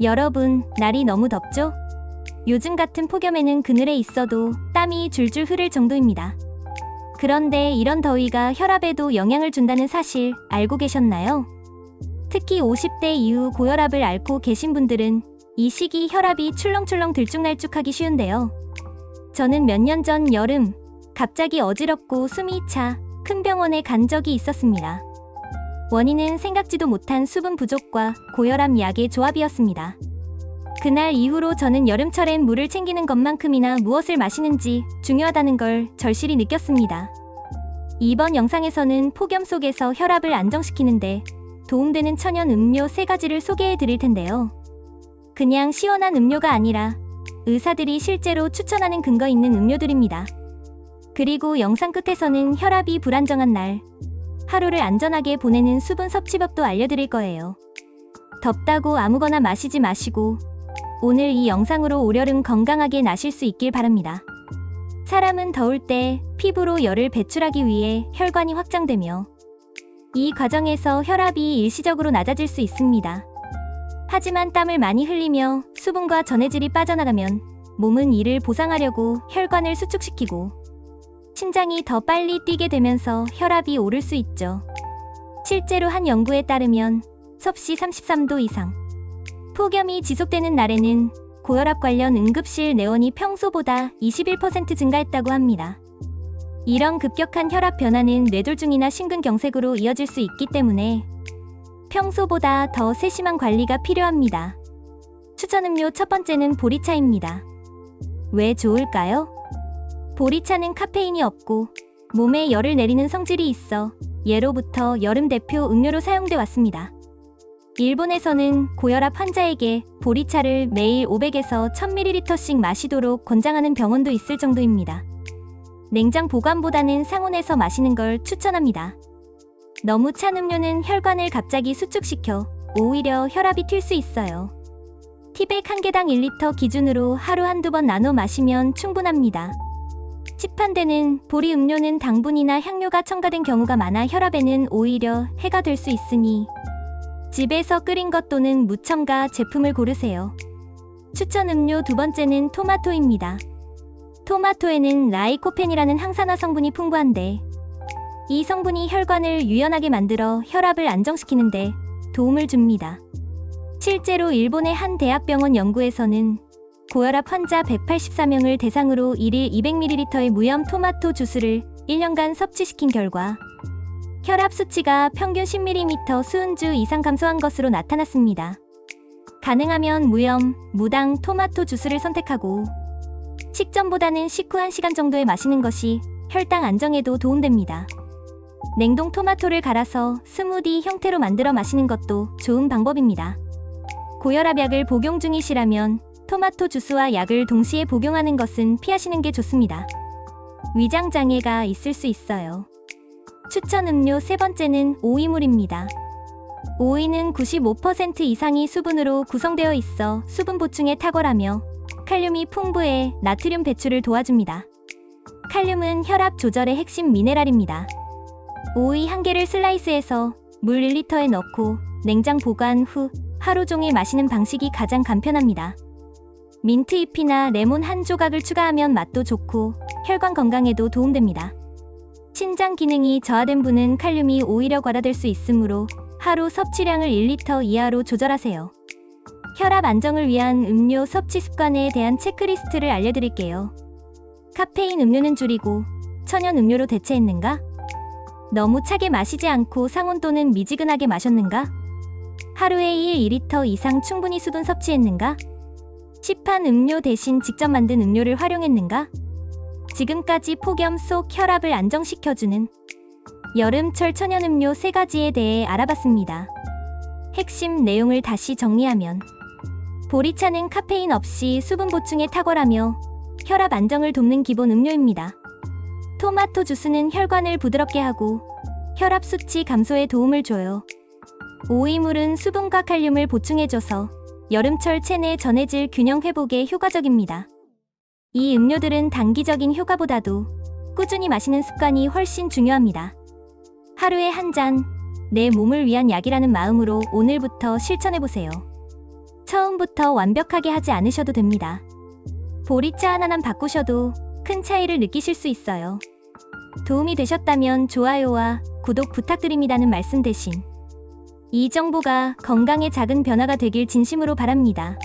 여러분, 날이 너무 덥죠? 요즘 같은 폭염에는 그늘에 있어도 땀이 줄줄 흐를 정도입니다. 그런데 이런 더위가 혈압에도 영향을 준다는 사실 알고 계셨나요? 특히 50대 이후 고혈압을 앓고 계신 분들은 이 시기 혈압이 출렁출렁 들쭉날쭉하기 쉬운데요. 저는 몇 년 전 여름, 갑자기 어지럽고 숨이 차 큰 병원에 간 적이 있었습니다. 원인은 생각지도 못한 수분 부족과 고혈압 약의 조합이었습니다. 그날 이후로 저는 여름철엔 물을 챙기는 것만큼이나 무엇을 마시는지 중요하다는 걸 절실히 느꼈습니다. 이번 영상에서는 폭염 속에서 혈압을 안정시키는데 도움되는 천연 음료 3가지를 소개해 드릴 텐데요. 그냥 시원한 음료가 아니라 의사들이 실제로 추천하는 근거 있는 음료들입니다. 그리고 영상 끝에서는 혈압이 불안정한 날, 하루를 안전하게 보내는 수분 섭취법도 알려드릴 거예요. 덥다고 아무거나 마시지 마시고 오늘 이 영상으로 올여름 건강하게 나실 수 있길 바랍니다. 사람은 더울 때 피부로 열을 배출하기 위해 혈관이 확장되며 이 과정에서 혈압이 일시적으로 낮아질 수 있습니다. 하지만 땀을 많이 흘리며 수분과 전해질이 빠져나가면 몸은 이를 보상하려고 혈관을 수축시키고 심장이 더 빨리 뛰게 되면서 혈압이 오를 수 있죠. 실제로 한 연구에 따르면 섭씨 33도 이상, 폭염이 지속되는 날에는 고혈압 관련 응급실 내원이 평소보다 21% 증가했다고 합니다. 이런 급격한 혈압 변화는 뇌졸중이나 심근경색으로 이어질 수 있기 때문에 평소보다 더 세심한 관리가 필요합니다. 추천 음료 첫 번째는 보리차입니다. 왜 좋을까요? 보리차는 카페인이 없고 몸에 열을 내리는 성질이 있어 예로부터 여름 대표 음료로 사용돼 왔습니다. 일본에서는 고혈압 환자에게 보리차를 매일 500에서 1000ml씩 마시도록 권장하는 병원도 있을 정도입니다. 냉장 보관보다는 상온에서 마시는 걸 추천합니다. 너무 찬 음료는 혈관을 갑자기 수축시켜 오히려 혈압이 튈 수 있어요. 티백 1개당 1리터 기준으로 하루 한두 번 나눠 마시면 충분합니다. 시판되는 보리 음료는 당분이나 향료가 첨가된 경우가 많아 혈압에는 오히려 해가 될 수 있으니 집에서 끓인 것 또는 무첨가 제품을 고르세요. 추천 음료 두 번째는 토마토입니다. 토마토에는 라이코펜이라는 항산화 성분이 풍부한데 이 성분이 혈관을 유연하게 만들어 혈압을 안정시키는데 도움을 줍니다. 실제로 일본의 한 대학병원 연구에서는 고혈압 환자 184명을 대상으로 1일 200ml의 무염 토마토 주스를 1년간 섭취시킨 결과 혈압 수치가 평균 10ml 수은주 이상 감소한 것으로 나타났습니다. 가능하면 무염, 무당 토마토 주스를 선택하고 식전보다는 식후 1시간 정도에 마시는 것이 혈당 안정에도 도움됩니다. 냉동 토마토를 갈아서 스무디 형태로 만들어 마시는 것도 좋은 방법입니다. 고혈압 약을 복용 중이시라면 토마토 주스와 약을 동시에 복용하는 것은 피하시는 게 좋습니다. 위장 장애가 있을 수 있어요. 추천 음료 세 번째는 오이물입니다. 오이는 95% 이상이 수분으로 구성되어 있어 수분 보충에 탁월하며 칼륨이 풍부해 나트륨 배출을 도와줍니다. 칼륨은 혈압 조절의 핵심 미네랄입니다. 오이 1개를 슬라이스해서 물 1리터에 넣고 냉장 보관 후 하루 종일 마시는 방식이 가장 간편합니다. 민트 잎이나 레몬 한 조각을 추가하면 맛도 좋고 혈관 건강에도 도움됩니다. 신장 기능이 저하된 분은 칼륨이 오히려 과다될 수 있으므로 하루 섭취량을 1리터 이하로 조절하세요. 혈압 안정을 위한 음료 섭취 습관에 대한 체크리스트를 알려드릴게요. 카페인 음료는 줄이고 천연 음료로 대체했는가? 너무 차게 마시지 않고 상온 또는 미지근하게 마셨는가? 하루에 1리터 이상 충분히 수분 섭취했는가? 시판 음료 대신 직접 만든 음료를 활용했는가? 지금까지 폭염 속 혈압을 안정시켜주는 여름철 천연 음료 3가지에 대해 알아봤습니다. 핵심 내용을 다시 정리하면 보리차는 카페인 없이 수분 보충에 탁월하며 혈압 안정을 돕는 기본 음료입니다. 토마토 주스는 혈관을 부드럽게 하고 혈압 수치 감소에 도움을 줘요. 오이물은 수분과 칼륨을 보충해줘서 여름철 체내 전해질 균형 회복에 효과적입니다. 이 음료들은 단기적인 효과보다도 꾸준히 마시는 습관이 훨씬 중요합니다. 하루에 한 잔, 내 몸을 위한 약이라는 마음으로 오늘부터 실천해보세요. 처음부터 완벽하게 하지 않으셔도 됩니다. 보리차 하나만 바꾸셔도 큰 차이를 느끼실 수 있어요. 도움이 되셨다면 좋아요와 구독 부탁드립니다는 말씀 대신 이 정보가 건강에 작은 변화가 되길 진심으로 바랍니다.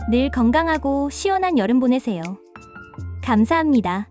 늘 건강하고 시원한 여름 보내세요. 감사합니다.